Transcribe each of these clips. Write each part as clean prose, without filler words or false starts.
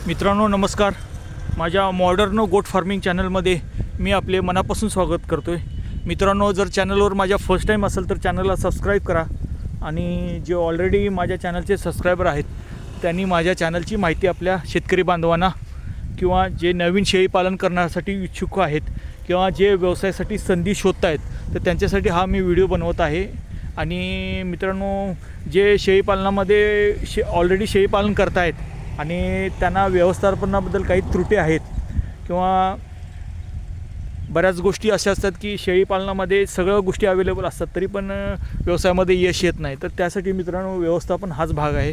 मित्रांनो नमस्कार. माझ्या मॉडर्न गोट फार्मिंग चॅनलमध्ये मी आपले मनापासून स्वागत करतो आहे. मित्रांनो, जर चॅनलवर माझ्या फर्स्ट टाईम असेल तर चॅनलला सबस्क्राईब करा आणि जे ऑलरेडी माझ्या चॅनलचे सबस्क्रायबर आहेत त्यांनी माझ्या चॅनलची माहिती आपल्या शेतकरी बांधवांना किंवा जे नवीन शेळी पालन करण्यासाठी इच्छुक आहेत किंवा जे व्यवसायासाठी संधी शोधत आहेत तर त्यांच्यासाठी हा मी व्हिडिओ बनवत आहे. आणि मित्रांनो, जे शेळीपालनामध्ये ऑलरेडी शेळीपालन करत आहेत आणि त्यांना व्यवस्थापनाबद्दल काही त्रुटी आहेत किंवा बऱ्याच गोष्टी अशा असतात की शेळीपालनामध्ये सगळ्या गोष्टी अवेलेबल असतात तरी पण व्यवसायामध्ये यश येत नाही, तर त्यासाठी मित्रांनो व्यवस्थापन हाच भाग आहे.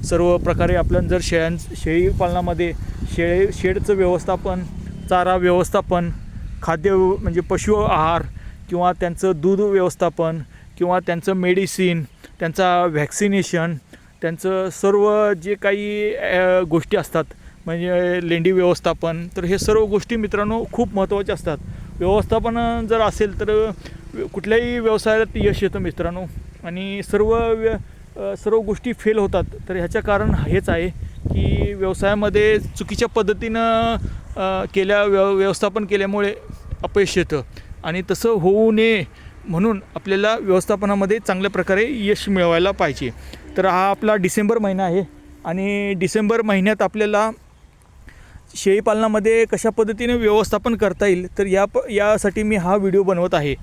सर्व प्रकारे आपण जर शेळीपालनामध्ये शेडचं व्यवस्थापन, चारा व्यवस्थापन, खाद्य म्हणजे पशु आहार किंवा त्यांचं दूध व्यवस्थापन किंवा त्यांचं मेडिसिन, त्यांचा व्हॅक्सिनेशन, त्यांचं सर्व जे काही गोष्टी असतात म्हणजे लेंडी व्यवस्थापन, तर हे सर्व गोष्टी मित्रांनो खूप महत्त्वाच्या असतात. व्यवस्थापन जर असेल तर कुठल्याही व्यवसायात यश येतं मित्रांनो. आणि सर्व गोष्टी फेल होतात, तर ह्याचं कारण हेच आहे की व्यवसायामध्ये चुकीच्या पद्धतीनं व्यवस्थापन केल्यामुळे अपयश येतं आणि तसं होऊ नये म्हणून आपल्याला व्यवस्थापनामध्ये चांगल्या प्रकारे यश मिळवायला पाहिजे. तर हा आपला डिसेंबर महिना आहे आणि डिसेंबर महिन्यात आपल्याला शेळीपालनामध्ये कशा पद्धतीने व्यवस्थापन करता येईल तर यासाठी मी हा व्हिडिओ बनवत आहे.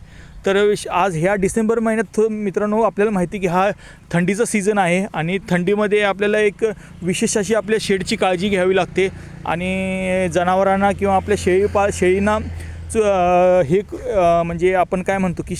तर आज ह्या डिसेंबर महिन्यात मित्रांनो आपल्याला माहिती की हा थंडीचा सीझन आहे आणि थंडीमध्ये आपल्याला एक विशेष अशी आपल्या शेडची काळजी घ्यावी लागते आणि जनावरांना किंवा आपल्या शेळींना हे म्हणजे आपण काय म्हणतो की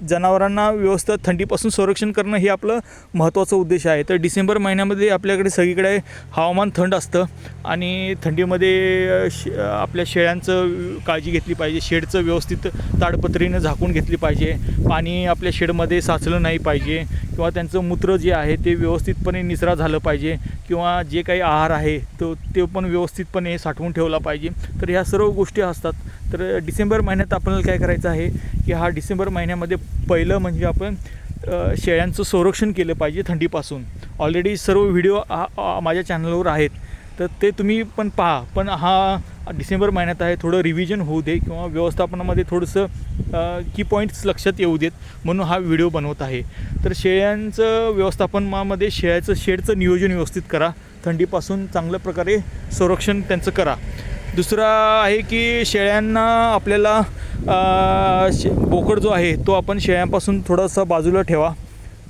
जनावरांना व्यवस्थित थंडीपासून संरक्षण करणं हे आपलं महत्त्वाचा उद्देश आहे. तर डिसेंबर महिन्यामध्ये आपल्याकडे सगळीकडे हवामान थंड असतं आणि थंडीमध्ये आपल्या शेळ्यांचं काळजी घेतली पाहिजे. शेडचं व्यवस्थित ताडपत्रीनं झाकून घेतली पाहिजे. पाणी आपल्या शेडमध्ये साचलं नाही पाहिजे किंवा त्यांचं मूत्र जे आहे ते व्यवस्थितपणे निचरा झालं पाहिजे किंवा जे काही आहार आहे ते पण व्यवस्थितपणे साठवून ठेवला पाहिजे. तर ह्या सर्व गोष्टी असतात. तर डिसेंबर महिन्यात आपल्याला काय करायचं आहे की हा डिसेंबर महिन्यामध्ये पहिलं म्हणजे आपण शेळ्यांचं संरक्षण केलं पाहिजे थंडीपासून. ऑलरेडी सर्व व्हिडिओ माझ्या चॅनलवर आहेत तर ते तुम्ही पण पहा. पण हा डिसेंबर महिन्यात आहे, थोडं रिव्हिजन होऊ दे किंवा व्यवस्थापनामध्ये थोडंसं की पॉईंट्स लक्षात येऊ देत म्हणून हा व्हिडिओ बनवत आहे. तर शेळ्यांचं व्यवस्थापनामध्ये शेडचं नियोजन व्यवस्थित करा. थंडीपासून चांगल्या प्रकारे संरक्षण त्यांचं करा. दुसरा आहे की शेळ्यांना आपल्याला बोकड जो आहे तो आपण शेळ्यांपासून थोडासा बाजूला ठेवा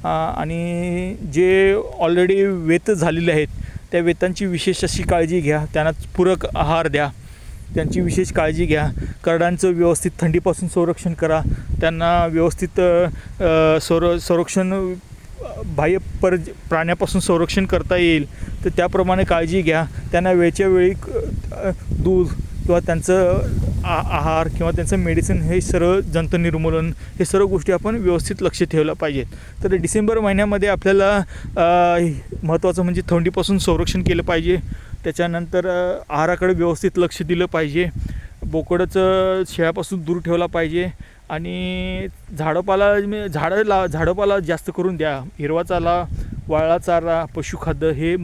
आणि जे ऑलरेडी वेत झालेले आहेत त्या वेतांची विशेष अशी काळजी घ्या. त्यांना पूरक आहार द्या, त्यांची विशेष काळजी घ्या. करडांचं व्यवस्थित थंडीपासून संरक्षण करा. त्यांना व्यवस्थित संरक्षण बाह्य प्राण्यापासून संरक्षण करता येईल तर त्याप्रमाणे काळजी घ्या. त्यांना वेळच्या वेळी दूध किंवा त्यांचं आहार किंवा त्यांचं मेडिसिन हे सर्व जंतू निर्मूलन हे सर्व गोष्टी आपण व्यवस्थित लक्ष ठेवलं पाहिजेत. तर डिसेंबर महिन्यामध्ये आपल्याला महत्त्वाचं म्हणजे थंडीपासून संरक्षण केलं पाहिजे. त्याच्यानंतर आहाराकडे व्यवस्थित लक्ष दिलं पाहिजे. बोकडचं शेळ्यापासून दूर ठेवला पाहिजे आणि झाडपाला जास्त करून द्या. हिरवा चारा, वाळला चारा, पशुखाद्य हे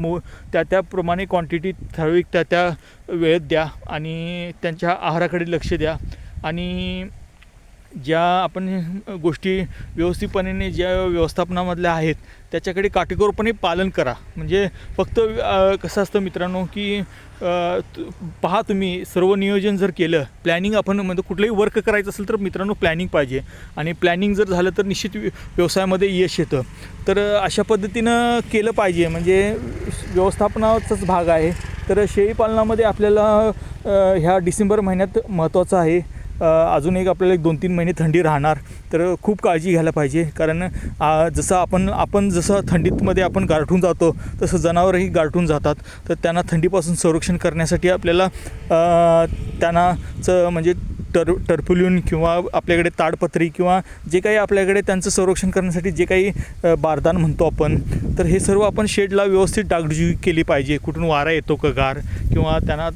त्याप्रमाणे क्वांटिटी ठराविक त्या वेळेत द्या आणि त्यांच्या आहाराकडे लक्ष द्या. आणि ज्या आपण गोष्टी व्यवस्थितपणे ज्या व्यवस्थापनामधल्या आहेत त्याच्याकडे काटेकोरपणे पालन करा. म्हणजे फक्त कसं असतं मित्रांनो की पहा, तुम्ही सर्व नियोजन जर केलं, प्लॅनिंग आपण म्हणजे कुठलंही वर्क करायचं असेल तर मित्रांनो प्लॅनिंग पाहिजे आणि प्लॅनिंग जर झालं तर निश्चित व्यवसायामध्ये यश येतं. तर अशा पद्धतीनं केलं पाहिजे, म्हणजे व्यवस्थापनाचाच भाग आहे. तर शेळीपालनामध्ये आपल्याला ह्या डिसेंबर महिन्यात महत्त्वाचं आहे. अजून एक आपल्याला 2-3 महिने थंडी राहणार तर खूप काळजी घ्यायला पाहिजे. कारण जसं आपण जसं थंडीमध्ये आपण गारठून जातो तसं जनावरही गारठून जातात. तर त्यांना थंडीपासून संरक्षण करण्यासाठी आपल्याला त्यांनाचं म्हणजे टर्पुलिन किंवा आपल्याकडे ताडपत्री किंवा जे काही आपल्याकडे त्यांचं संरक्षण करण्यासाठी जे काही बारदान म्हणतो आपण, तर हे सर्व आपण शेडला व्यवस्थित डागडुजी केली पाहिजे. कुठून वारा येतो का गार किंवा त्यांना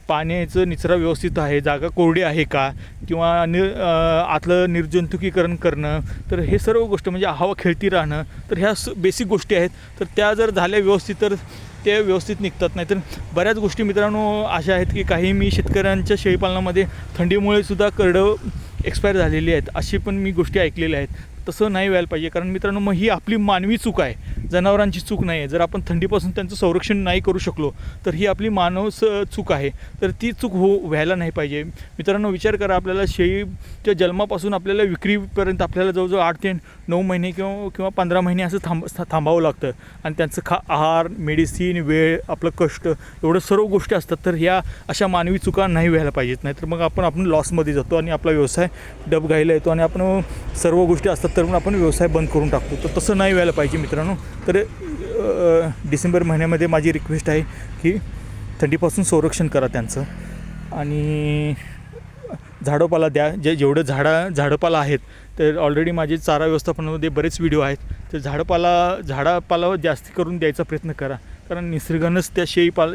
पाण्याचं निचरा व्यवस्थित आहे, जागा कोरडी आहे का किंवा आतलं निर्जंतुकीकरण करणं, तर हे सर्व गोष्ट म्हणजे हवा खेळती राहणं, तर ह्या बेसिक गोष्टी आहेत. तर त्या जर झाल्या व्यवस्थित तर ते व्यवस्थित निघतात. नाहीतर बऱ्याच गोष्टी मित्रांनो अशा आहेत की काही मी शेतकऱ्यांच्या शेळीपालनामध्ये थंडीमुळे सुद्धा करडं एक्सपायर झालेली आहेत, अशी पण मी गोष्टी ऐकलेल्या आहेत. तसं नाही व्हायला पाहिजे, कारण मित्रांनो मग ही आपली मानवी चूक आहे, जनावरांची चूक नाही आहे. जर आपण थंडीपासून त्यांचं संरक्षण नाही करू शकलो तर ही आपली चूक आहे. तर ती चूक व्हायला नाही पाहिजे. मित्रांनो विचार करा, आपल्याला शेळीच्या जन्मापासून आपल्याला विक्रीपर्यंत आपल्याला जवळजवळ 8 ते 9 महिने किंवा 15 महिने असं थांबावं लागतं. आणि त्यांचं आहार, मेडिसिन, वेळ, आपलं कष्ट, एवढं सर्व गोष्टी असतात. तर ह्या अशा मानवी चुका नाही व्हायला पाहिजेत. नाहीतर मग आपण लॉसमध्ये जातो आणि आपला व्यवसाय डबघाईला येतो आणि आपण सर्व गोष्टी असतात तर मग आपण व्यवसाय बंद करून टाकतो. तर तसं नाही व्हायला पाहिजे मित्रांनो. तर डिसेंबर महिन्यामध्ये माझी रिक्वेस्ट आहे की थंडीपासून संरक्षण करा त्यांचं. आणि झाडोपाला द्या, जेवढं झाडपाला आहेत. तर ऑलरेडी माझे चारा व्यवस्थापनामध्ये बरेच व्हिडिओ आहेत. तर झाडापाला जास्त करून द्यायचा प्रयत्न करा, कारण निसर्गानंच त्या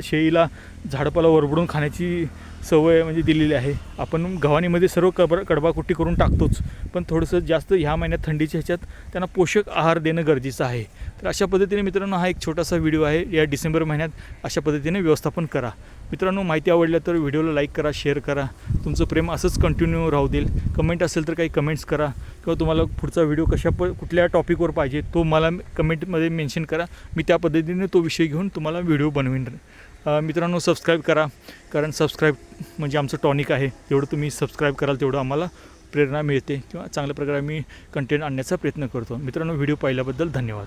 शेळीला झाडपाला वरबडून खाण्याची सवय म्हणजे दिलेली आहे. आपण गव्हाणीमध्ये सर्व कडबाकुट्टी करून टाकतोच, पण थोडंसं जास्त ह्या महिन्यात थंडीच्या ह्याच्यात त्यांना पोषक आहार देणं गरजेचं आहे. तर अशा पद्धतीने मित्रांनो हा एक छोटासा व्हिडिओ आहे. या डिसेंबर महिन्यात अशा पद्धतीने व्यवस्थापन करा. मित्रांनो माहिती आवडल्या तर व्हिडिओला लाईक करा, शेअर करा. तुमचं प्रेम असंच कंटिन्यू राहू देईल. कमेंट असेल तर काही कमेंट्स करा, किंवा तुम्हाला पुढचा व्हिडिओ कुठल्या टॉपिकवर पाहिजे तो मला कमेंटमध्ये मेन्शन करा. मी त्या पद्धतीने तो विषय घेऊन तुम्हाला व्हिडिओ बनवीन. मित्रांनो सबस्क्राईब करा, कारण सबस्क्राईब म्हणजे आमचं टॉनिक आहे. जेवढं तुम्ही सबस्क्राईब कराल तेवढं आम्हाला प्रेरणा मिळते, किंवा चांगल्या प्रकारे आम्ही कंटेंट आणण्याचा प्रयत्न करतो. मित्रांनो व्हिडिओ पाहिल्याबद्दल धन्यवाद.